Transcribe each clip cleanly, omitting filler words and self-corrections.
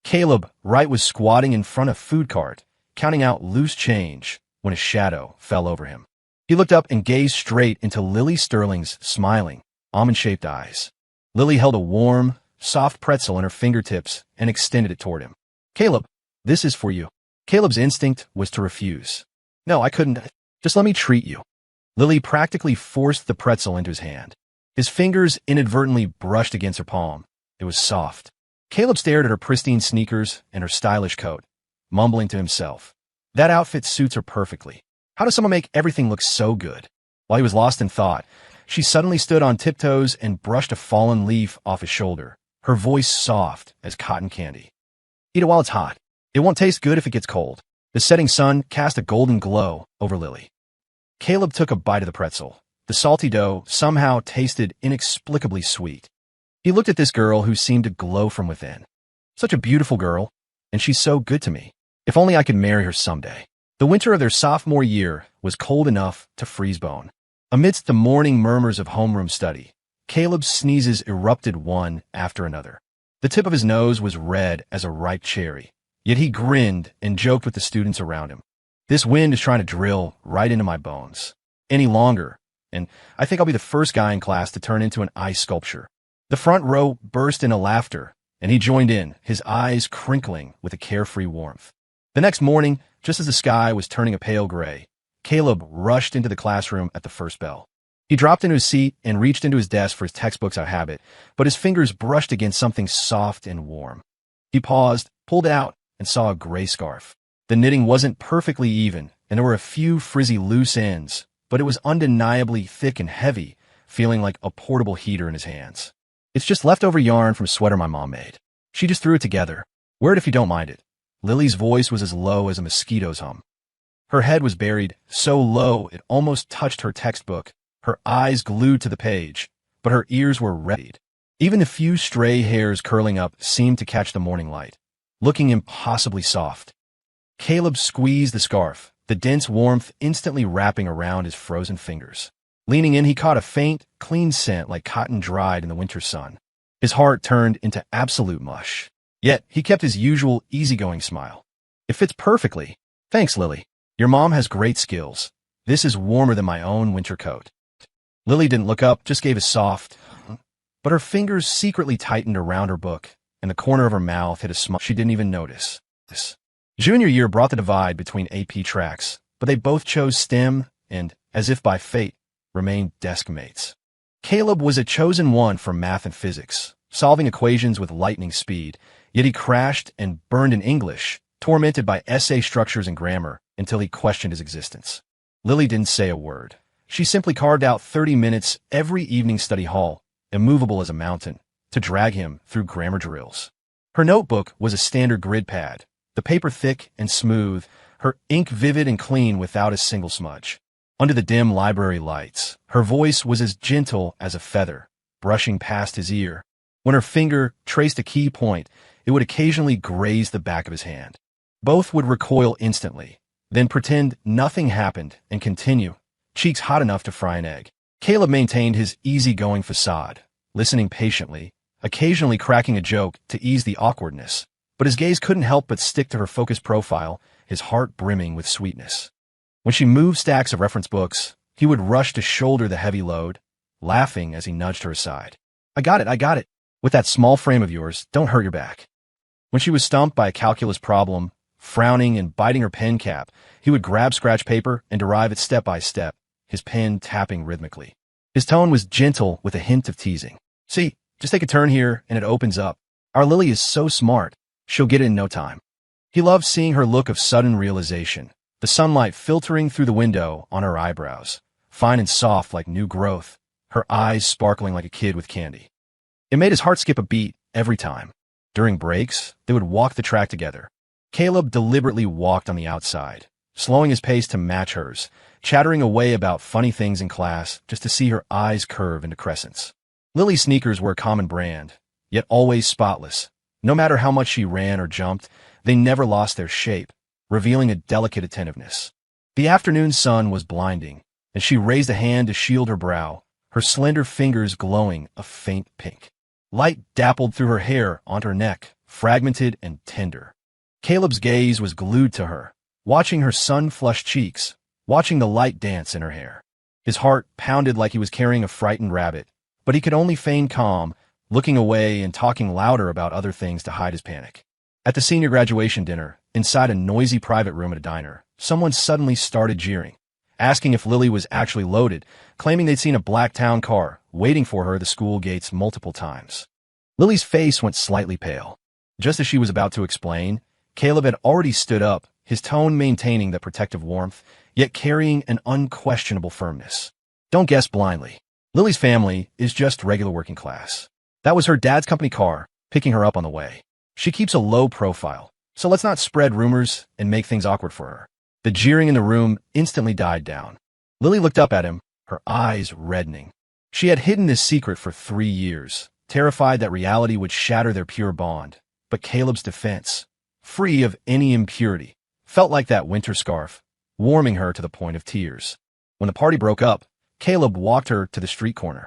Caleb Wright was squatting in front of a food cart, counting out loose change when a shadow fell over him. He looked up and gazed straight into Lily Sterling's smiling, almond-shaped eyes. Lily held a warm, soft pretzel in her fingertips and extended it toward him. "Caleb, this is for you." Caleb's instinct was to refuse. "No, I couldn't. Just let me treat you." Lily practically forced the pretzel into his hand. His fingers inadvertently brushed against her palm. It was soft. Caleb stared at her pristine sneakers and her stylish coat, mumbling to himself, "That outfit suits her perfectly. How does someone make everything look so good?" While he was lost in thought, she suddenly stood on tiptoes and brushed a fallen leaf off his shoulder, her voice soft as cotton candy. "Eat it while it's hot. It won't taste good if it gets cold." The setting sun cast a golden glow over Lily. Caleb took a bite of the pretzel. The salty dough somehow tasted inexplicably sweet. He looked at this girl who seemed to glow from within. Such a beautiful girl, and she's so good to me. If only I could marry her someday. The winter of their sophomore year was cold enough to freeze bone. Amidst the morning murmurs of homeroom study, Caleb's sneezes erupted one after another. The tip of his nose was red as a ripe cherry, yet he grinned and joked with the students around him. "This wind is trying to drill right into my bones. Any longer, and I think I'll be the first guy in class to turn into an ice sculpture." The front row burst into laughter, and he joined in, his eyes crinkling with a carefree warmth. The next morning, just as the sky was turning a pale gray, Caleb rushed into the classroom at the first bell. He dropped into his seat and reached into his desk for his textbooks out of habit, but his fingers brushed against something soft and warm. He paused, pulled it out, and saw a gray scarf. The knitting wasn't perfectly even, and there were a few frizzy loose ends, but it was undeniably thick and heavy, feeling like a portable heater in his hands. "It's just leftover yarn from a sweater my mom made. She just threw it together. Wear it if you don't mind it." Lily's voice was as low as a mosquito's hum. Her head was buried so low it almost touched her textbook, her eyes glued to the page, but her ears were red. Even the few stray hairs curling up seemed to catch the morning light, looking impossibly soft. Caleb squeezed the scarf, the dense warmth instantly wrapping around his frozen fingers. Leaning in, he caught a faint, clean scent like cotton dried in the winter sun. His heart turned into absolute mush. Yet, he kept his usual easygoing smile. "It fits perfectly. Thanks, Lily. Your mom has great skills. This is warmer than my own winter coat." Lily didn't look up, just gave a soft, but her fingers secretly tightened around her book, and the corner of her mouth hit a smile she didn't even notice. Junior year brought the divide between AP tracks, but they both chose STEM and, as if by fate, remained desk mates. Caleb was a chosen one for math and physics, solving equations with lightning speed, yet he crashed and burned in English, tormented by essay structures and grammar, until he questioned his existence. Lily didn't say a word. She simply carved out 30 minutes every evening study hall, immovable as a mountain, to drag him through grammar drills. Her notebook was a standard grid pad, the paper thick and smooth, her ink vivid and clean without a single smudge. Under the dim library lights, her voice was as gentle as a feather, brushing past his ear. When her finger traced a key point, it would occasionally graze the back of his hand. Both would recoil instantly, then pretend nothing happened and continue, cheeks hot enough to fry an egg. Caleb maintained his easygoing facade, listening patiently, occasionally cracking a joke to ease the awkwardness, but his gaze couldn't help but stick to her focused profile, his heart brimming with sweetness. When she moved stacks of reference books, he would rush to shoulder the heavy load, laughing as he nudged her aside. I got it. With that small frame of yours, don't hurt your back." When she was stumped by a calculus problem, frowning and biting her pen cap, he would grab scratch paper and derive it step by step, his pen tapping rhythmically. His tone was gentle with a hint of teasing. "See, just take a turn here and it opens up. Our Lily is so smart. She'll get it in no time." He loved seeing her look of sudden realization, the sunlight filtering through the window on her eyebrows, fine and soft like new growth, her eyes sparkling like a kid with candy. It made his heart skip a beat every time. During breaks, they would walk the track together. Caleb deliberately walked on the outside, slowing his pace to match hers, chattering away about funny things in class just to see her eyes curve into crescents. Lily's sneakers were a common brand, yet always spotless. No matter how much she ran or jumped, they never lost their shape, revealing a delicate attentiveness. The afternoon sun was blinding, and she raised a hand to shield her brow, her slender fingers glowing a faint pink. Light dappled through her hair onto her neck, fragmented and tender. Caleb's gaze was glued to her, watching her sun-flushed cheeks, watching the light dance in her hair. His heart pounded like he was carrying a frightened rabbit, but he could only feign calm, looking away and talking louder about other things to hide his panic. At the senior graduation dinner, inside a noisy private room at a diner, someone suddenly started jeering, asking if Lily was actually loaded, claiming they'd seen a black town car waiting for her at the school gates multiple times. Lily's face went slightly pale. Just as she was about to explain, Caleb had already stood up, his tone maintaining the protective warmth, yet carrying an unquestionable firmness. Don't guess blindly. Lily's family is just regular working class. That was her dad's company car, picking her up on the way. She keeps a low profile, so let's not spread rumors and make things awkward for her. The jeering in the room instantly died down. Lily looked up at him, her eyes reddening. She had hidden this secret for 3 years, terrified that reality would shatter their pure bond. But Caleb's defense, free of any impurity, felt like that winter scarf, warming her to the point of tears. When the party broke up, Caleb walked her to the street corner.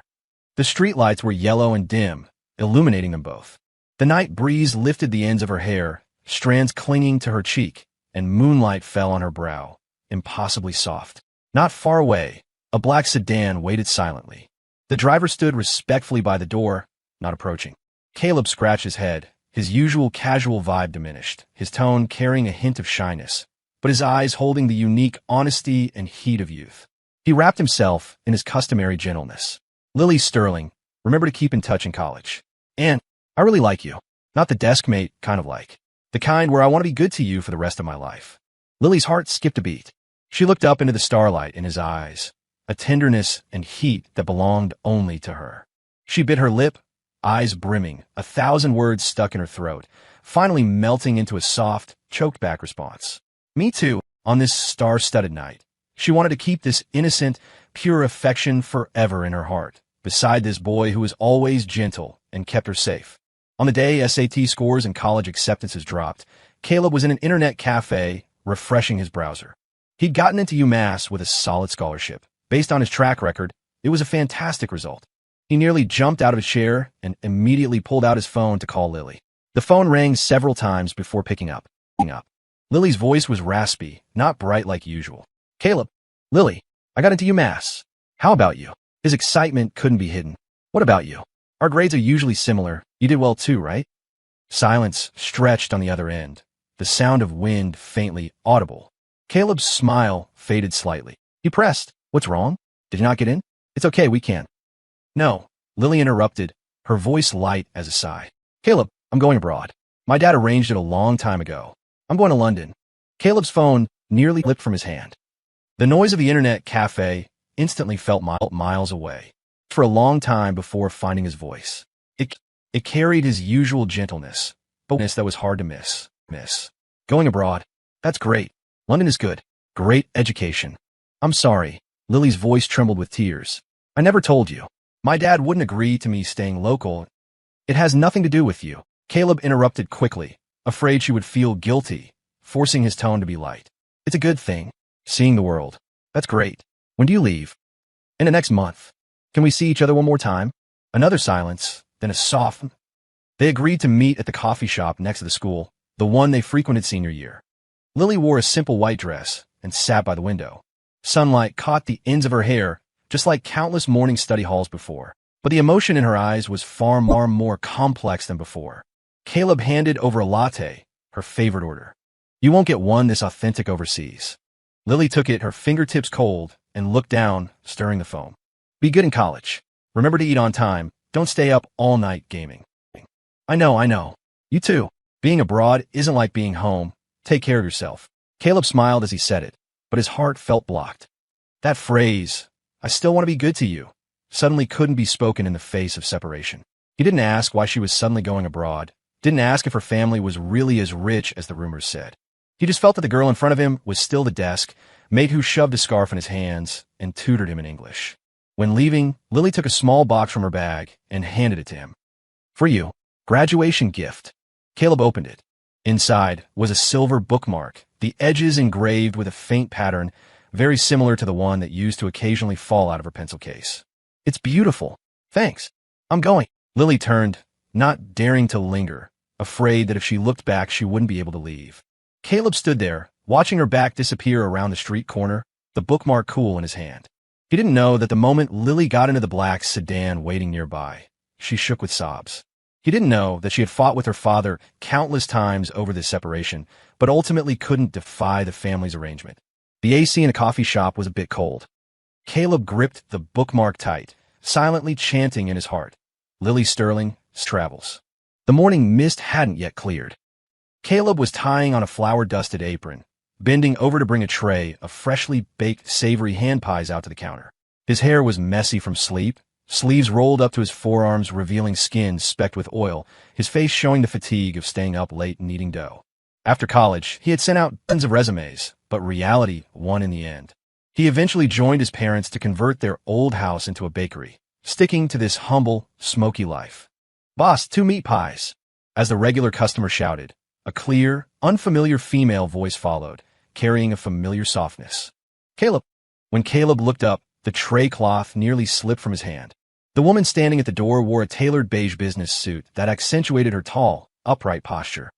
The streetlights were yellow and dim, illuminating them both. The night breeze lifted the ends of her hair, strands clinging to her cheek, and moonlight fell on her brow, impossibly soft. Not far away, a black sedan waited silently. The driver stood respectfully by the door, not approaching. Caleb scratched his head, his usual casual vibe diminished, his tone carrying a hint of shyness, but his eyes holding the unique honesty and heat of youth. He wrapped himself in his customary gentleness. Lily Sterling, remember to keep in touch in college. And I really like you. Not the desk mate kind of like. The kind where I want to be good to you for the rest of my life. Lily's heart skipped a beat. She looked up into the starlight in his eyes, a tenderness and heat that belonged only to her. She bit her lip, eyes brimming, 1,000 words stuck in her throat, finally melting into a soft, choked-back response. Me too, on this star-studded night. She wanted to keep this innocent, pure affection forever in her heart, beside this boy who was always gentle and kept her safe. On the day SAT scores and college acceptances dropped, Caleb was in an internet cafe, refreshing his browser. He'd gotten into UMass with a solid scholarship. Based on his track record, it was a fantastic result. He nearly jumped out of his chair and immediately pulled out his phone to call Lily. The phone rang several times before picking up. Lily's voice was raspy, not bright like usual. Caleb, Lily, I got into UMass. How about you? His excitement couldn't be hidden. What about you? Our grades are usually similar. You did well too, right? Silence stretched on the other end, the sound of wind faintly audible. Caleb's smile faded slightly. He pressed. What's wrong? Did you not get in? It's okay, we can. No, Lily interrupted, her voice light as a sigh. Caleb, I'm going abroad. My dad arranged it a long time ago. I'm going to London. Caleb's phone nearly slipped from his hand. The noise of the internet cafe instantly felt miles away. For a long time before finding his voice. It carried his usual gentleness, but that was hard to miss. Going abroad. That's great. London is good. Great education. I'm sorry. Lily's voice trembled with tears. I never told you. My dad wouldn't agree to me staying local. It has nothing to do with you. Caleb interrupted quickly, afraid she would feel guilty, forcing his tone to be light. It's a good thing. Seeing the world. That's great. When do you leave? In the next month. Can we see each other one more time? Another silence, then a soft. They agreed to meet at the coffee shop next to the school, the one they frequented senior year. Lily wore a simple white dress and sat by the window. Sunlight caught the ends of her hair, just like countless morning study halls before. But the emotion in her eyes was far more complex than before. Caleb handed over a latte, her favorite order. You won't get one this authentic overseas. Lily took it, her fingertips cold, and looked down, stirring the foam. Be good in college. Remember to eat on time. Don't stay up all night gaming. I know. You too. Being abroad isn't like being home. Take care of yourself. Caleb smiled as he said it, but his heart felt blocked. That phrase, I still want to be good to you, suddenly couldn't be spoken in the face of separation. He didn't ask why she was suddenly going abroad, didn't ask if her family was really as rich as the rumors said. He just felt that the girl in front of him was still the desk mate who shoved a scarf in his hands and tutored him in English. When leaving, Lily took a small box from her bag and handed it to him. For you, graduation gift. Caleb opened it. Inside was a silver bookmark, the edges engraved with a faint pattern, very similar to the one that used to occasionally fall out of her pencil case. It's beautiful. Thanks. I'm going. Lily turned, not daring to linger, afraid that if she looked back, she wouldn't be able to leave. Caleb stood there, watching her back disappear around the street corner, the bookmark cool in his hand. He didn't know that the moment Lily got into the black sedan waiting nearby, she shook with sobs. He didn't know that she had fought with her father countless times over this separation, but ultimately couldn't defy the family's arrangement. The AC in the coffee shop was a bit cold. Caleb gripped the bookmark tight, silently chanting in his heart, Lily Sterling, Travels. The morning mist hadn't yet cleared. Caleb was tying on a flour-dusted apron, bending over to bring a tray of freshly baked savory hand pies out to the counter. His hair was messy from sleep, sleeves rolled up to his forearms revealing skin specked with oil, his face showing the fatigue of staying up late kneading dough. After college, he had sent out tons of resumes, but reality won in the end. He eventually joined his parents to convert their old house into a bakery, sticking to this humble, smoky life. "Boss, 2 meat pies," as the regular customer shouted. A clear, unfamiliar female voice followed, carrying a familiar softness. "Caleb." When Caleb looked up, the tray cloth nearly slipped from his hand. The woman standing at the door wore a tailored beige business suit that accentuated her tall, upright posture.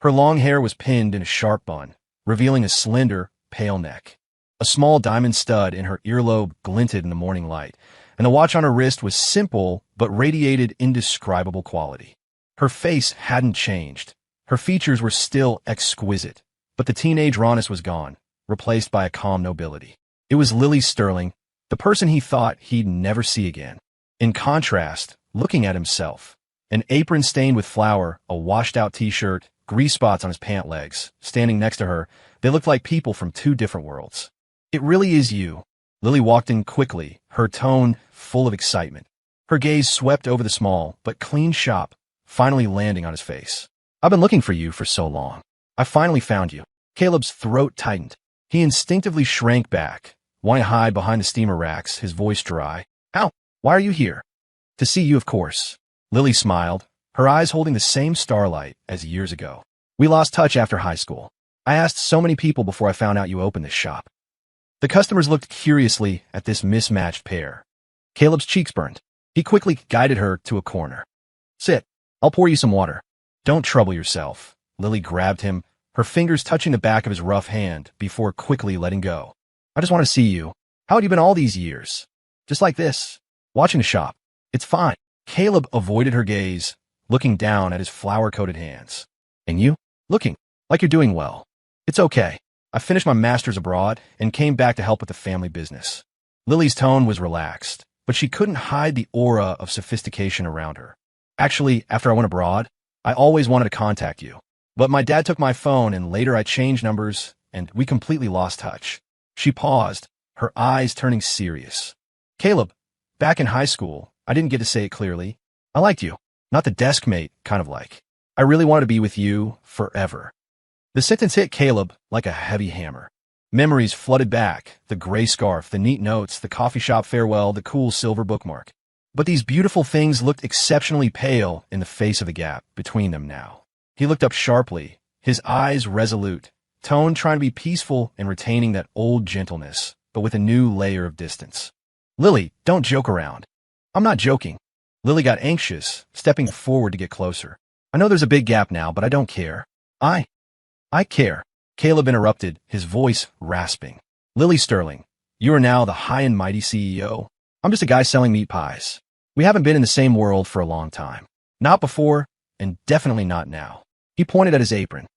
Her long hair was pinned in a sharp bun, revealing a slender, pale neck. A small diamond stud in her earlobe glinted in the morning light, and the watch on her wrist was simple but radiated indescribable quality. Her face hadn't changed. Her features were still exquisite, but the teenage rawness was gone, replaced by a calm nobility. It was Lily Sterling, the person he thought he'd never see again. In contrast, looking at himself, an apron stained with flour, a washed-out t-shirt, grease spots on his pant legs, standing next to her, they looked like people from 2 different worlds. "It really is you." Lily walked in quickly, her tone full of excitement. Her gaze swept over the small but clean shop, finally landing on his face. "I've been looking for you for so long. I finally found you." Caleb's throat tightened. He instinctively shrank back, wanting to hide behind the steamer racks, his voice dry. "How? Why are you here?" "To see you, of course." Lily smiled, her eyes holding the same starlight as years ago. "We lost touch after high school. I asked so many people before I found out you opened this shop." The customers looked curiously at this mismatched pair. Caleb's cheeks burned. He quickly guided her to a corner. "Sit. I'll pour you some water." "Don't trouble yourself." Lily grabbed him, her fingers touching the back of his rough hand before quickly letting go. "I just want to see you. How had you been all these years?" "Just like this. Watching the shop. It's fine." Caleb avoided her gaze, looking down at his flour-coated hands. "And you? Looking like you're doing well." "It's okay. I finished my master's abroad and came back to help with the family business." Lily's tone was relaxed, but she couldn't hide the aura of sophistication around her. "Actually, after I went abroad, I always wanted to contact you. But my dad took my phone and later I changed numbers and we completely lost touch." She paused, her eyes turning serious. "Caleb, back in high school, I didn't get to say it clearly. I liked you. Not the desk mate, kind of like. I really wanted to be with you forever." The sentence hit Caleb like a heavy hammer. Memories flooded back, the gray scarf, the neat notes, the coffee shop farewell, the cool silver bookmark. But these beautiful things looked exceptionally pale in the face of the gap between them now. He looked up sharply, his eyes resolute, tone trying to be peaceful and retaining that old gentleness, but with a new layer of distance. "Lily, don't joke around." "I'm not joking." Lily got anxious, stepping forward to get closer. "I know there's a big gap now, but I don't care." I care." Caleb interrupted, his voice rasping. "Lily Sterling, you are now the high and mighty CEO. I'm just a guy selling meat pies. We haven't been in the same world for a long time. Not before, and definitely not now." He pointed at his apron.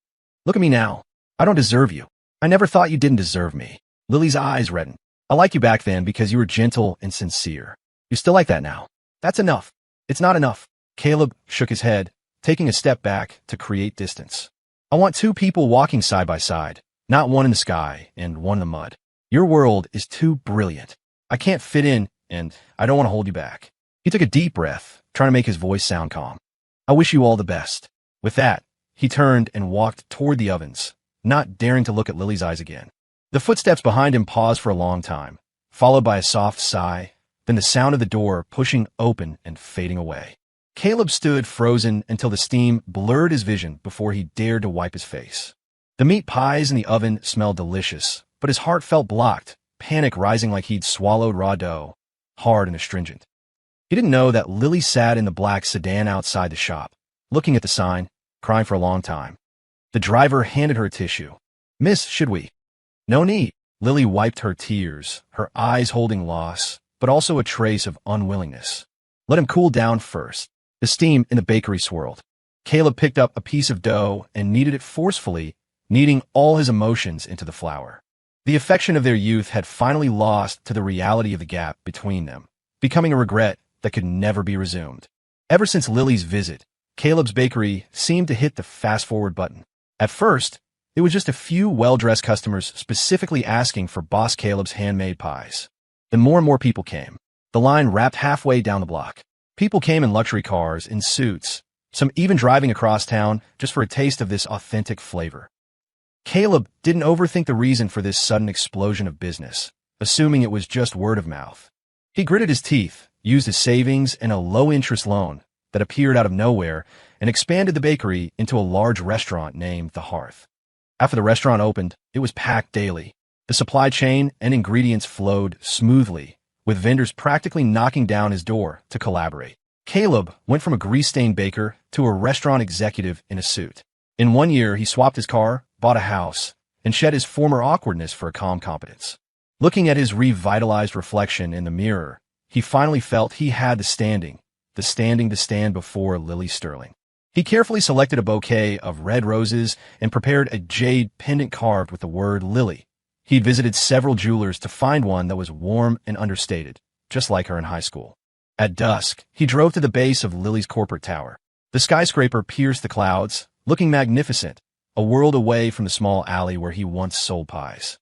"Look at me now. I don't deserve you. I never thought you didn't deserve me." Lily's eyes reddened. "I liked you back then because you were gentle and sincere. You still like that now." "That's enough." "It's not enough." Caleb shook his head, taking a step back to create distance. "I want 2 people walking side by side, not one in the sky and one in the mud. Your world is too brilliant. I can't fit in, and I don't want to hold you back." He took a deep breath, trying to make his voice sound calm. "I wish you all the best." With that, he turned and walked toward the ovens, not daring to look at Lily's eyes again. The footsteps behind him paused for a long time, followed by a soft sigh, then the sound of the door pushing open and fading away. Caleb stood frozen until the steam blurred his vision before he dared to wipe his face. The meat pies in the oven smelled delicious, but his heart felt blocked, panic rising like he'd swallowed raw dough, hard and astringent. He didn't know that Lily sat in the black sedan outside the shop, looking at the sign, crying for a long time. The driver handed her a tissue. "Miss, should we?" "No need." Lily wiped her tears, her eyes holding loss, but also a trace of unwillingness. "Let him cool down first." The steam in the bakery swirled. Caleb picked up a piece of dough and kneaded it forcefully, kneading all his emotions into the flour. The affection of their youth had finally lost to the reality of the gap between them, becoming a regret that could never be resumed. Ever since Lily's visit, Caleb's bakery seemed to hit the fast-forward button. At first, it was just a few well-dressed customers specifically asking for Boss Caleb's handmade pies. Then more and more people came. The line wrapped halfway down the block. People came in luxury cars, in suits, some even driving across town just for a taste of this authentic flavor. Caleb didn't overthink the reason for this sudden explosion of business, assuming it was just word of mouth. He gritted his teeth, used his savings and a low-interest loan that appeared out of nowhere, and expanded the bakery into a large restaurant named The Hearth. After the restaurant opened, it was packed daily. The supply chain and ingredients flowed smoothly, with vendors practically knocking down his door to collaborate. Caleb went from a grease-stained baker to a restaurant executive in a suit. In 1 year, he swapped his car, bought a house, and shed his former awkwardness for a calm competence. Looking at his revitalized reflection in the mirror, he finally felt he had the standing to stand before Lily Sterling. He carefully selected a bouquet of red roses and prepared a jade pendant carved with the word Lily. He'd visited several jewelers to find one that was warm and understated, just like her in high school. At dusk, he drove to the base of Lily's corporate tower. The skyscraper pierced the clouds, looking magnificent, a world away from the small alley where he once sold pies.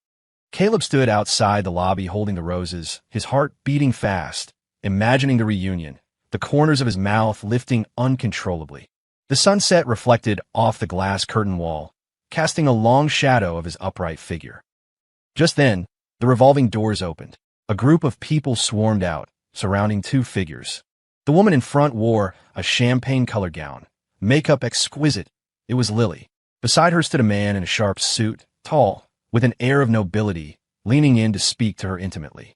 Caleb stood outside the lobby holding the roses, his heart beating fast, imagining the reunion, the corners of his mouth lifting uncontrollably. The sunset reflected off the glass curtain wall, casting a long shadow of his upright figure. Just then, the revolving doors opened. A group of people swarmed out, surrounding two figures. The woman in front wore a champagne-colored gown, makeup exquisite. It was Lily. Beside her stood a man in a sharp suit, tall, with an air of nobility, leaning in to speak to her intimately.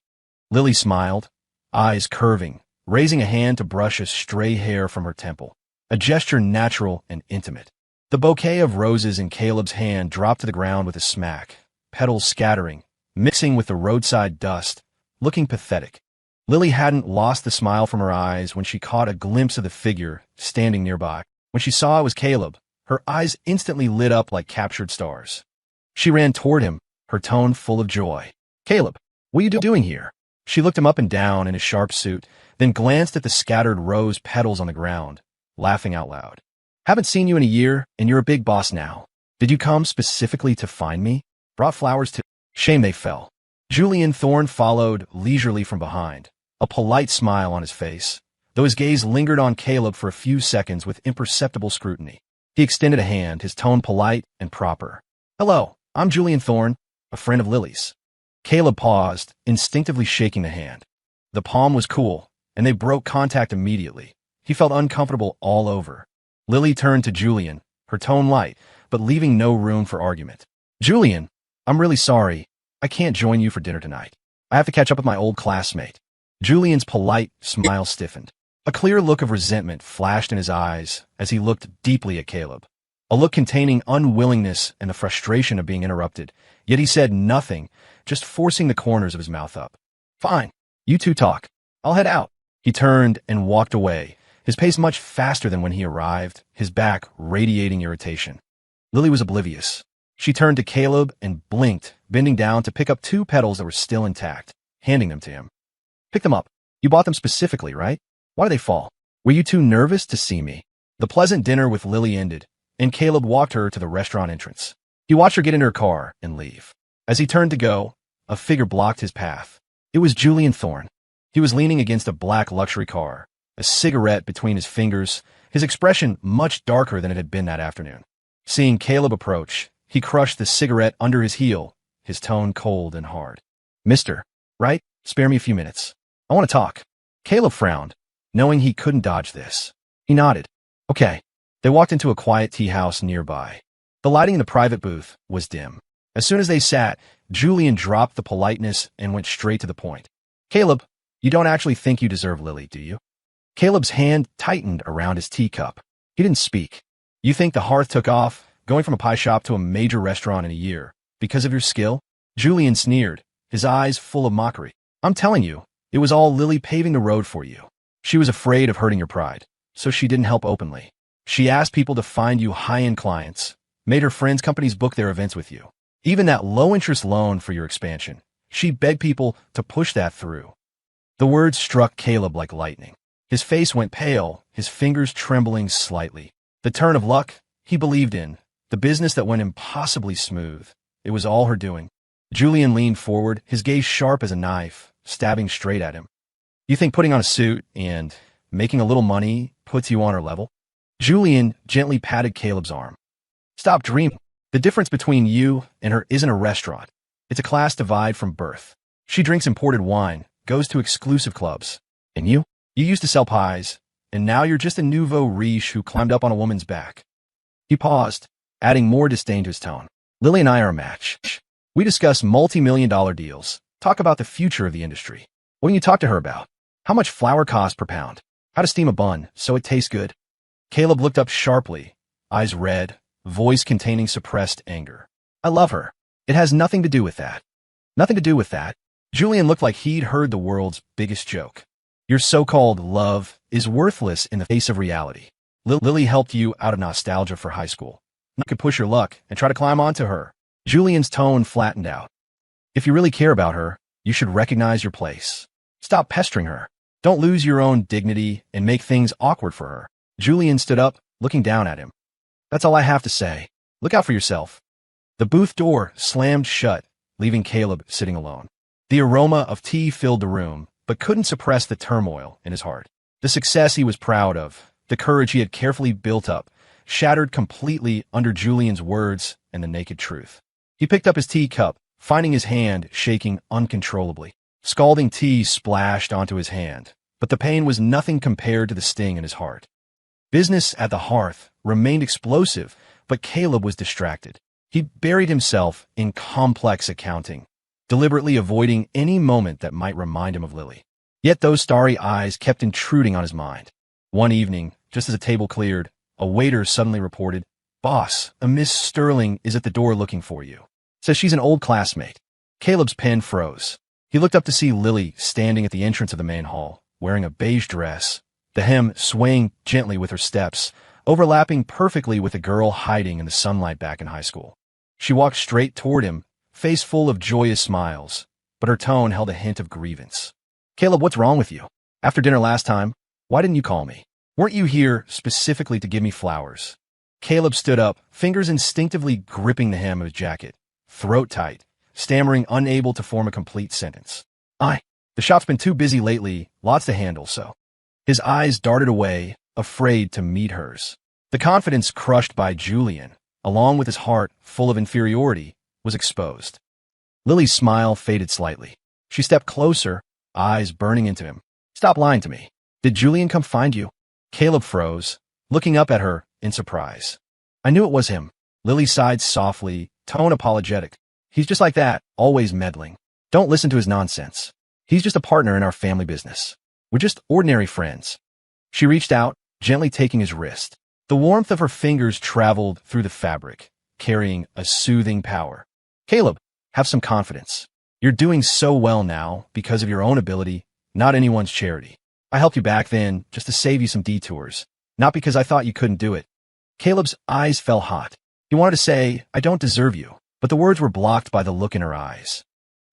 Lily smiled, eyes curving, raising a hand to brush a stray hair from her temple. A gesture natural and intimate. The bouquet of roses in Caleb's hand dropped to the ground with a smack, petals scattering, mixing with the roadside dust, looking pathetic. Lily hadn't lost the smile from her eyes when she caught a glimpse of the figure standing nearby. When she saw it was Caleb, her eyes instantly lit up like captured stars. She ran toward him, her tone full of joy. "Caleb, what are you doing here?" She looked him up and down in his sharp suit, then glanced at the scattered rose petals on the ground, laughing out loud. "Haven't seen you in a year, and you're a big boss now. Did you come specifically to find me? Brought flowers to—" Shame they fell. Julian Thorne followed leisurely from behind, a polite smile on his face, though his gaze lingered on Caleb for a few seconds with imperceptible scrutiny. He extended a hand, his tone polite and proper. "Hello, I'm Julian Thorne, a friend of Lily's." Caleb paused, instinctively shaking the hand. The palm was cool, and they broke contact immediately. He felt uncomfortable all over. Lily turned to Julian, her tone light, but leaving no room for argument. "Julian, I'm really sorry. I can't join you for dinner tonight. I have to catch up with my old classmate." Julian's polite smile stiffened. A clear look of resentment flashed in his eyes as he looked deeply at Caleb. A look containing unwillingness and the frustration of being interrupted, yet he said nothing, just forcing the corners of his mouth up. "Fine. You two talk. I'll head out." He turned and walked away, his pace much faster than when he arrived, his back radiating irritation. Lily was oblivious. She turned to Caleb and blinked, bending down to pick up two petals that were still intact, handing them to him. "Pick them up. You bought them specifically, right? Why did they fall? Were you too nervous to see me?" The pleasant dinner with Lily ended, and Caleb walked her to the restaurant entrance. He watched her get into her car and leave. As he turned to go, a figure blocked his path. It was Julian Thorne. He was leaning against a black luxury car, a cigarette between his fingers, his expression much darker than it had been that afternoon. Seeing Caleb approach, he crushed the cigarette under his heel, his tone cold and hard. "Mister, right? Spare me a few minutes. I want to talk." Caleb frowned, knowing he couldn't dodge this. He nodded. "Okay." They walked into a quiet tea house nearby. The lighting in the private booth was dim. As soon as they sat, Julian dropped the politeness and went straight to the point. "Caleb, you don't actually think you deserve Lily, do you?" Caleb's hand tightened around his teacup. He didn't speak. You think the hearth took off, going from a pie shop to a major restaurant in a year, because of your skill? Julian sneered, his eyes full of mockery. I'm telling you, it was all Lily paving the road for you. She was afraid of hurting your pride, so she didn't help openly. She asked people to find you high-end clients, made her friends' companies book their events with you. Even that low-interest loan for your expansion, she begged people to push that through. The words struck Caleb like lightning. His face went pale, his fingers trembling slightly. The turn of luck he believed in, the business that went impossibly smooth. It was all her doing. Julian leaned forward, his gaze sharp as a knife, stabbing straight at him. You think putting on a suit and making a little money puts you on her level? Julian gently patted Caleb's arm. Stop dreaming. The difference between you and her isn't a restaurant. It's a class divide from birth. She drinks imported wine, goes to exclusive clubs. And you? You used to sell pies, and now you're just a nouveau riche who climbed up on a woman's back. He paused, adding more disdain to his tone. Lily and I are a match. We discuss multi-million-dollar deals, talk about the future of the industry. What can you talk to her about? How much flour costs per pound? How to steam a bun so it tastes good? Caleb looked up sharply, eyes red, voice containing suppressed anger. I love her. It has nothing to do with that. Nothing to do with that. Julian looked like he'd heard the world's biggest joke. Your so-called love is worthless in the face of reality. Lily helped you out of nostalgia for high school. You could push your luck and try to climb onto her. Julian's tone flattened out. If you really care about her, you should recognize your place. Stop pestering her. Don't lose your own dignity and make things awkward for her. Julian stood up, looking down at him. That's all I have to say. Look out for yourself. The booth door slammed shut, leaving Caleb sitting alone. The aroma of tea filled the room, but couldn't suppress the turmoil in his heart. The success he was proud of, the courage he had carefully built up, shattered completely under Julian's words and the naked truth. He picked up his teacup, finding his hand shaking uncontrollably. Scalding tea splashed onto his hand, but the pain was nothing compared to the sting in his heart. Business at the hearth remained explosive, but Caleb was distracted. He buried himself in complex accounting, deliberately avoiding any moment that might remind him of Lily. Yet those starry eyes kept intruding on his mind. One evening, just as the table cleared, a waiter suddenly reported, "Boss, a Miss Sterling is at the door looking for you. Says she's an old classmate." Caleb's pen froze. He looked up to see Lily standing at the entrance of the main hall, wearing a beige dress, the hem swaying gently with her steps, overlapping perfectly with the girl hiding in the sunlight back in high school. She walked straight toward him, face full of joyous smiles, but her tone held a hint of grievance. "Caleb, what's wrong with you? After dinner last time, why didn't you call me? Weren't you here specifically to give me flowers?" Caleb stood up, fingers instinctively gripping the hem of his jacket, throat tight, stammering, unable to form a complete sentence. The shop's been too busy lately, lots to handle, so." His eyes darted away, afraid to meet hers. The confidence crushed by Julian, along with his heart full of inferiority, was exposed. Lily's smile faded slightly. She stepped closer, eyes burning into him. "Stop lying to me. Did Julian come find you?" Caleb froze, looking up at her in surprise. "I knew it was him." Lily sighed softly, tone apologetic. "He's just like that, always meddling. Don't listen to his nonsense. He's just a partner in our family business. We're just ordinary friends." She reached out, gently taking his wrist. The warmth of her fingers traveled through the fabric, carrying a soothing power. "Caleb, have some confidence. You're doing so well now because of your own ability, not anyone's charity. I helped you back then just to save you some detours, not because I thought you couldn't do it." Caleb's eyes fell hot. He wanted to say, "I don't deserve you," but the words were blocked by the look in her eyes.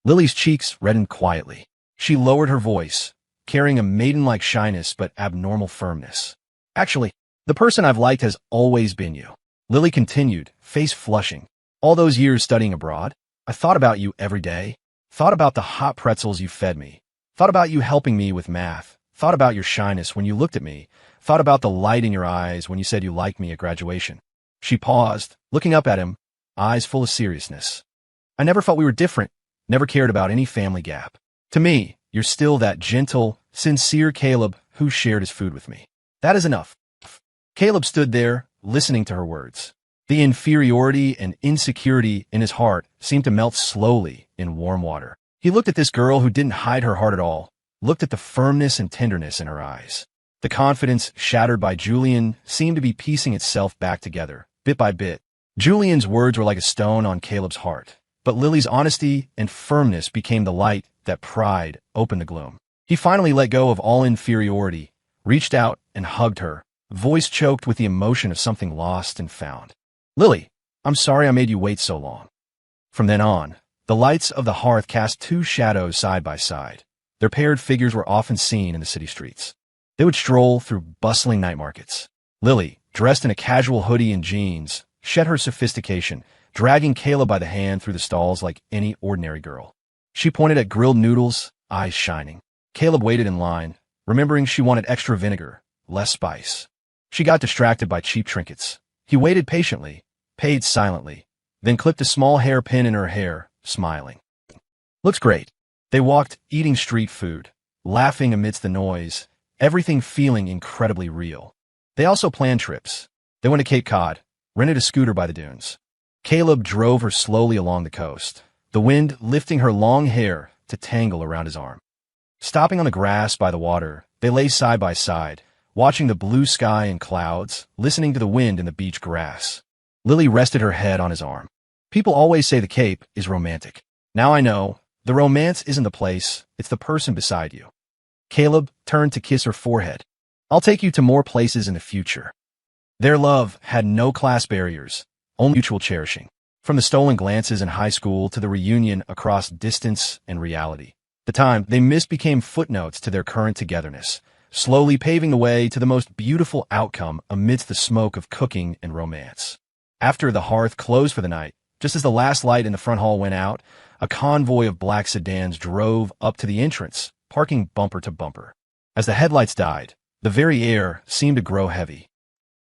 Lily's cheeks reddened quietly. She lowered her voice, carrying a maiden-like shyness but abnormal firmness. "Actually, the person I've liked has always been you." Lily continued, face flushing. "All those years studying abroad, I thought about you every day. Thought about the hot pretzels you fed me. Thought about you helping me with math. Thought about your shyness when you looked at me. Thought about the light in your eyes when you said you liked me at graduation." She paused, looking up at him, eyes full of seriousness. "I never felt we were different, never cared about any family gap. To me, you're still that gentle, sincere Caleb who shared his food with me. That is enough." Caleb stood there, listening to her words. The inferiority and insecurity in his heart seemed to melt slowly in warm water. He looked at this girl who didn't hide her heart at all, looked at the firmness and tenderness in her eyes. The confidence shattered by Julian seemed to be piecing itself back together, bit by bit. Julian's words were like a stone on Caleb's heart, but Lily's honesty and firmness became the light that pride opened the gloom. He finally let go of all inferiority, reached out and hugged her, voice choked with the emotion of something lost and found. "Lily, I'm sorry I made you wait so long." From then on, the lights of the hearth cast two shadows side by side. Their paired figures were often seen in the city streets. They would stroll through bustling night markets. Lily, dressed in a casual hoodie and jeans, shed her sophistication, dragging Caleb by the hand through the stalls like any ordinary girl. She pointed at grilled noodles, eyes shining. Caleb waited in line, remembering she wanted extra vinegar, less spice. She got distracted by cheap trinkets. He waited patiently, paid silently, then clipped a small hairpin in her hair, smiling. "Looks great." They walked, eating street food, laughing amidst the noise, everything feeling incredibly real. They also planned trips. They went to Cape Cod, rented a scooter by the dunes. Caleb drove her slowly along the coast, the wind lifting her long hair to tangle around his arm. Stopping on the grass by the water, they lay side by side, watching the blue sky and clouds, listening to the wind in the beach grass. Lily rested her head on his arm. "People always say the Cape is romantic. Now I know, the romance isn't the place, it's the person beside you." Caleb turned to kiss her forehead. "I'll take you to more places in the future." Their love had no class barriers, only mutual cherishing. From the stolen glances in high school to the reunion across distance and reality. The time they missed became footnotes to their current togetherness, slowly paving the way to the most beautiful outcome amidst the smoke of cooking and romance. After the hearth closed for the night, just as the last light in the front hall went out, a convoy of black sedans drove up to the entrance, parking bumper to bumper. As the headlights died, the very air seemed to grow heavy.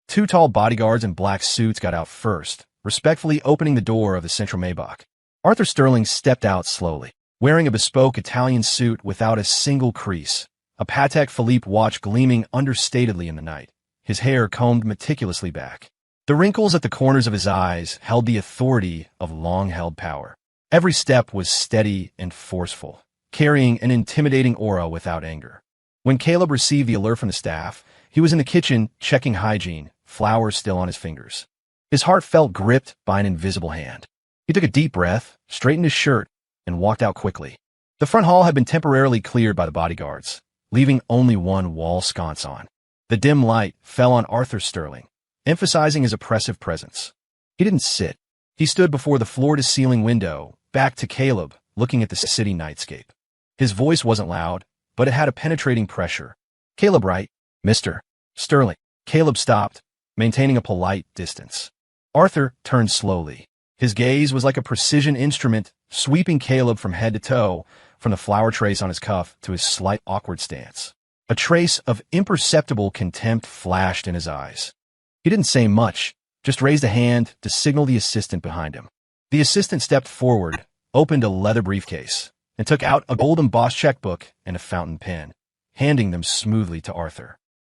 Two tall bodyguards in black suits got out first, respectfully opening the door of the Central Maybach. Arthur Sterling stepped out slowly, wearing a bespoke Italian suit without a single crease, a Patek Philippe watch gleaming understatedly in the night, his hair combed meticulously back. The wrinkles at the corners of his eyes held the authority of long-held power. Every step was steady and forceful, carrying an intimidating aura without anger. When Caleb received the alert from the staff, he was in the kitchen checking hygiene, flowers still on his fingers. His heart felt gripped by an invisible hand. He took a deep breath, straightened his shirt, and walked out quickly. The front hall had been temporarily cleared by the bodyguards, leaving only one wall sconce on. The dim light fell on Arthur Sterling, emphasizing his oppressive presence. He didn't sit. He stood before the floor-to-ceiling window, back to Caleb, looking at the city nightscape. His voice wasn't loud, but it had a penetrating pressure. "Caleb Wright, Mr. Sterling." Caleb stopped, maintaining a polite distance. Arthur turned slowly. His gaze was like a precision instrument, sweeping Caleb from head to toe, from the flower trace on his cuff to his slight awkward stance. A trace of imperceptible contempt flashed in his eyes. He didn't say much, just raised a hand to signal the assistant behind him. The assistant stepped forward, opened a leather briefcase, and took out a gold-embossed checkbook and a fountain pen, handing them smoothly to Arthur.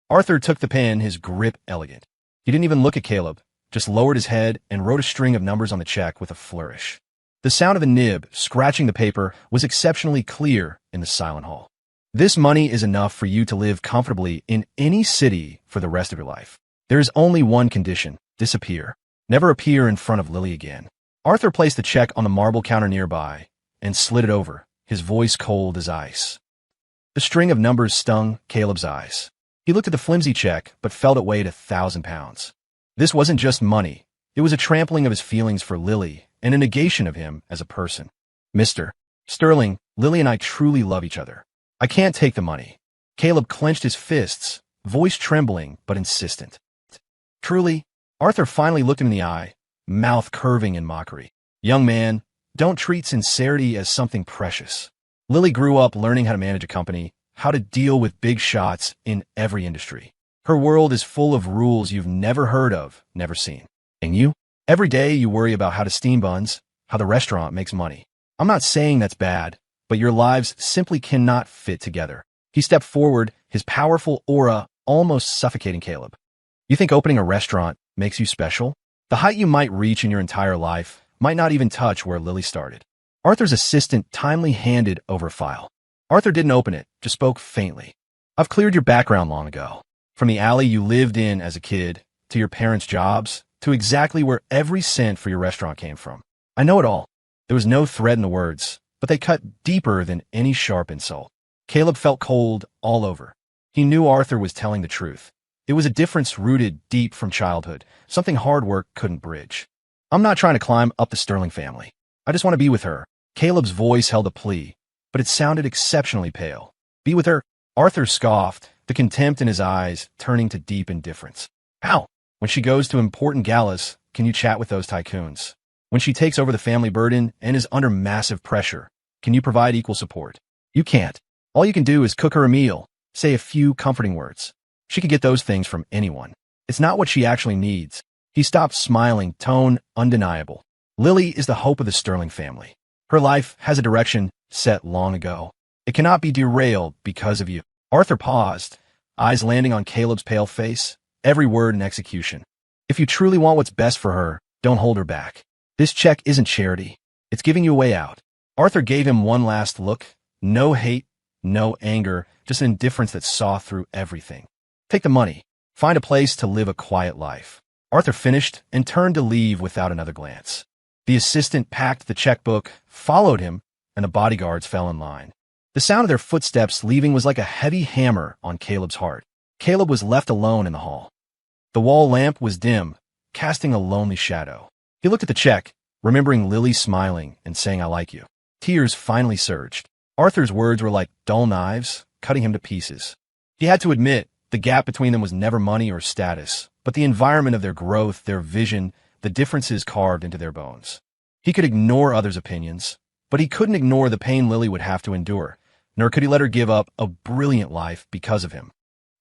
Arthur took the pen, his grip elegant. He didn't even look at Caleb, just lowered his head and wrote a string of numbers on the check with a flourish. The sound of a nib scratching the paper was exceptionally clear in the silent hall. "This money is enough for you to live comfortably in any city for the rest of your life. There is only one condition: disappear. Never appear in front of Lily again." Arthur placed the check on the marble counter nearby and slid it over, his voice cold as ice. The string of numbers stung Caleb's eyes. He looked at the flimsy check, but felt it weighed 1,000 pounds. This wasn't just money. It was a trampling of his feelings for Lily and a negation of him as a person. "Mr. Sterling, Lily and I truly love each other. I can't take the money." Caleb clenched his fists, voice trembling but insistent. "Truly?" Arthur finally looked him in the eye, mouth curving in mockery. "Young man, don't treat sincerity as something precious. Lily grew up learning how to manage a company, how to deal with big shots in every industry. Her world is full of rules you've never heard of, never seen. And you? Every day you worry about how to steam buns, how the restaurant makes money. I'm not saying that's bad, but your lives simply cannot fit together." He stepped forward, his powerful aura almost suffocating Caleb. "You think opening a restaurant makes you special? The height you might reach in your entire life might not even touch where Lily started." Arthur's assistant timely handed over a file. Arthur didn't open it, just spoke faintly. "I've cleared your background long ago. From the alley you lived in as a kid, to your parents' jobs, to exactly where every cent for your restaurant came from. I know it all. There was no thread in the words, but they cut deeper than any sharp insult. Caleb felt cold all over. He knew Arthur was telling the truth. It was a difference rooted deep from childhood, something hard work couldn't bridge. I'm not trying to climb up the Sterling family. I just want to be with her. Caleb's voice held a plea, but it sounded exceptionally pale. Be with her? Arthur scoffed, the contempt in his eyes turning to deep indifference. How? When she goes to important galas, can you chat with those tycoons? When she takes over the family burden and is under massive pressure, can you provide equal support? You can't. All you can do is cook her a meal, say a few comforting words. She could get those things from anyone. It's not what she actually needs. He stopped smiling, tone undeniable. Lily is the hope of the Sterling family. Her life has a direction set long ago. It cannot be derailed because of you. Arthur paused, eyes landing on Caleb's pale face, every word in execution. If you truly want what's best for her, don't hold her back. This check isn't charity. It's giving you a way out. Arthur gave him one last look. No hate, no anger, just indifference that saw through everything. Take the money. Find a place to live a quiet life. Arthur finished and turned to leave without another glance. The assistant packed the checkbook, followed him, and the bodyguards fell in line. The sound of their footsteps leaving was like a heavy hammer on Caleb's heart. Caleb was left alone in the hall. The wall lamp was dim, casting a lonely shadow. He looked at the check, remembering Lily smiling and saying, I like you. Tears finally surged. Arthur's words were like dull knives, cutting him to pieces. He had to admit, the gap between them was never money or status, but the environment of their growth, their vision, the differences carved into their bones. He could ignore others' opinions, but he couldn't ignore the pain Lily would have to endure, nor could he let her give up a brilliant life because of him.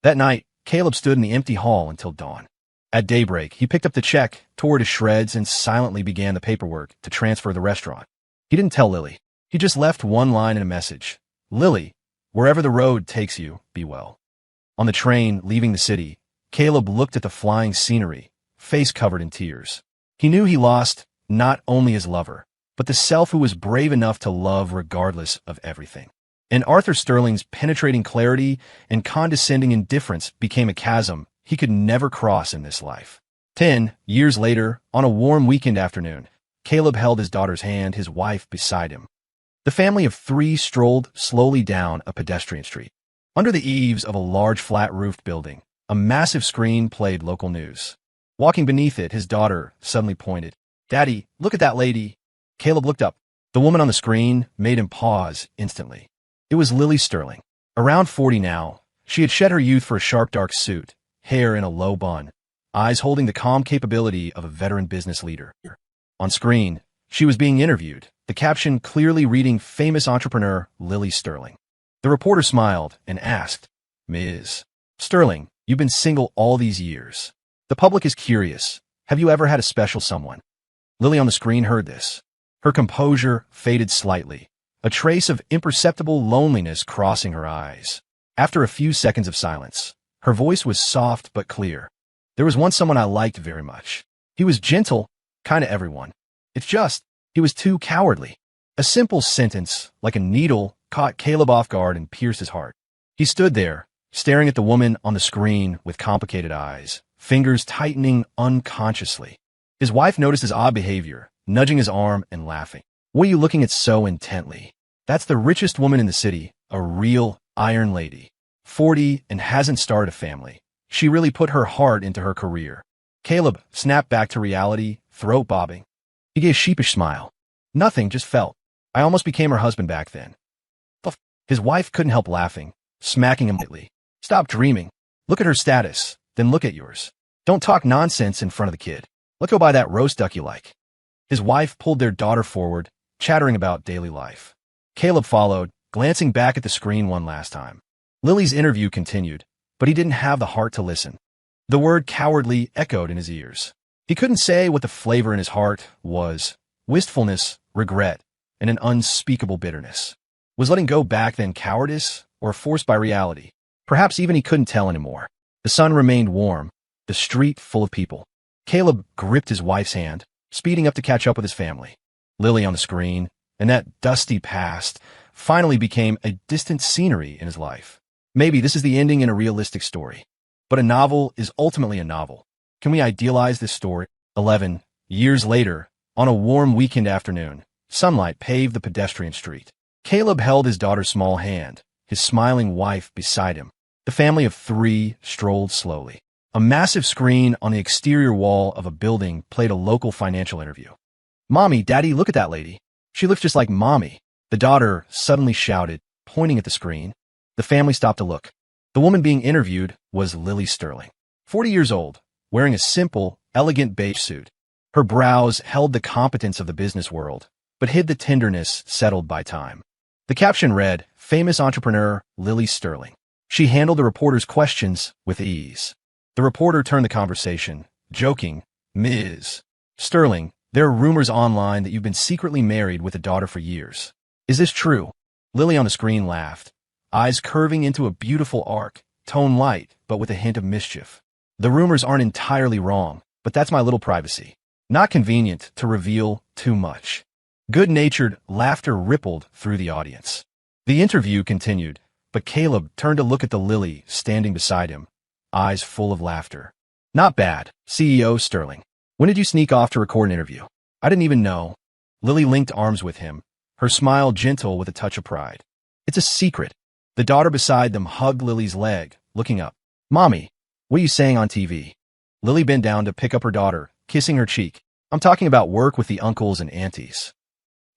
That night, Caleb stood in the empty hall until dawn. At daybreak, he picked up the check, tore it to shreds, and silently began the paperwork to transfer the restaurant. He didn't tell Lily. He just left one line in a message. Lily, wherever the road takes you, be well. On the train, leaving the city, Caleb looked at the flying scenery, face covered in tears. He knew he lost not only his lover, but the self who was brave enough to love regardless of everything. And Arthur Sterling's penetrating clarity and condescending indifference became a chasm he could never cross in this life. 10 years later, on a warm weekend afternoon, Caleb held his daughter's hand, his wife beside him. The family of 3 strolled slowly down a pedestrian street. Under the eaves of a large flat-roofed building, a massive screen played local news. Walking beneath it, his daughter suddenly pointed. Daddy, look at that lady. Caleb looked up. The woman on the screen made him pause instantly. It was Lily Sterling. Around 40 now, she had shed her youth for a sharp dark suit, hair in a low bun, eyes holding the calm capability of a veteran business leader. On screen, she was being interviewed, the caption clearly reading famous entrepreneur Lily Sterling. The reporter smiled and asked, Ms. Sterling, you've been single all these years. The public is curious. Have you ever had a special someone? Lily on the screen heard this. Her composure faded slightly, a trace of imperceptible loneliness crossing her eyes. After a few seconds of silence, her voice was soft but clear. There was once someone I liked very much. He was gentle, kinda everyone. It's just, he was too cowardly. A simple sentence, like a needle, caught Caleb off guard and pierced his heart. He stood there, staring at the woman on the screen with complicated eyes, fingers tightening unconsciously. His wife noticed his odd behavior, nudging his arm and laughing. What are you looking at so intently? That's the richest woman in the city, a real iron lady. 40 and hasn't started a family. She really put her heart into her career. Caleb snapped back to reality, throat bobbing. He gave a sheepish smile. Nothing, just felt. I almost became her husband back then. His wife couldn't help laughing, smacking him lightly. Stop dreaming. Look at her status, then look at yours. Don't talk nonsense in front of the kid. Let's go buy that roast duck you like. His wife pulled their daughter forward, chattering about daily life. Caleb followed, glancing back at the screen one last time. Lily's interview continued, but he didn't have the heart to listen. The word cowardly echoed in his ears. He couldn't say what the flavor in his heart was. Wistfulness, regret, and an unspeakable bitterness. Was letting go back then cowardice, or forced by reality? Perhaps even he couldn't tell anymore. The sun remained warm, the street full of people. Caleb gripped his wife's hand, speeding up to catch up with his family. Lily on the screen, and that dusty past, finally became a distant scenery in his life. Maybe this is the ending in a realistic story. But a novel is ultimately a novel. Can we idealize this story? 11 years later, on a warm weekend afternoon, sunlight paved the pedestrian street. Caleb held his daughter's small hand, his smiling wife beside him. The family of three strolled slowly. A massive screen on the exterior wall of a building played a local financial interview. "Mommy, Daddy, look at that lady. She looks just like Mommy," the daughter suddenly shouted, pointing at the screen. The family stopped to look. The woman being interviewed was Lily Sterling, 40 years old, wearing a simple, elegant beige suit. Her brows held the competence of the business world, but hid the tenderness settled by time. The caption read, "Famous entrepreneur Lily Sterling." She handled the reporter's questions with ease. The reporter turned the conversation, joking, "Ms. Sterling, there are rumors online that you've been secretly married with a daughter for years. Is this true?" Lily on the screen laughed, eyes curving into a beautiful arc, tone light, but with a hint of mischief. "The rumors aren't entirely wrong, but that's my little privacy. Not convenient to reveal too much." Good-natured laughter rippled through the audience. The interview continued, but Caleb turned to look at the Lily standing beside him, eyes full of laughter. "Not bad, CEO Sterling. When did you sneak off to record an interview?" "I didn't even know." Lily linked arms with him, her smile gentle with a touch of pride. "It's a secret." The daughter beside them hugged Lily's leg, looking up. "Mommy, what are you saying on TV?" Lily bent down to pick up her daughter, kissing her cheek. "I'm talking about work with the uncles and aunties."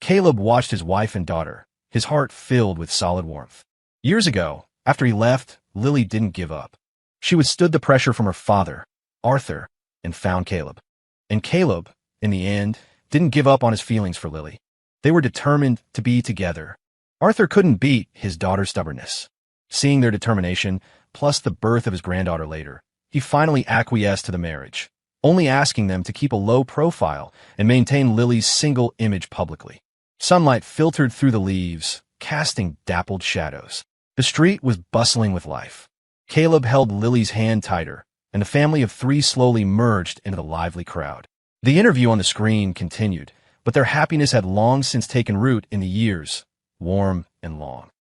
Caleb watched his wife and daughter, his heart filled with solid warmth. Years ago, after he left, Lily didn't give up. She withstood the pressure from her father, Arthur, and found Caleb. And Caleb, in the end, didn't give up on his feelings for Lily. They were determined to be together. Arthur couldn't beat his daughter's stubbornness. Seeing their determination, plus the birth of his granddaughter later, he finally acquiesced to the marriage, only asking them to keep a low profile and maintain Lily's single image publicly. Sunlight filtered through the leaves, casting dappled shadows. The street was bustling with life. Caleb held Lily's hand tighter, and the family of three slowly merged into the lively crowd. The interview on the screen continued, but their happiness had long since taken root in the years, warm and long.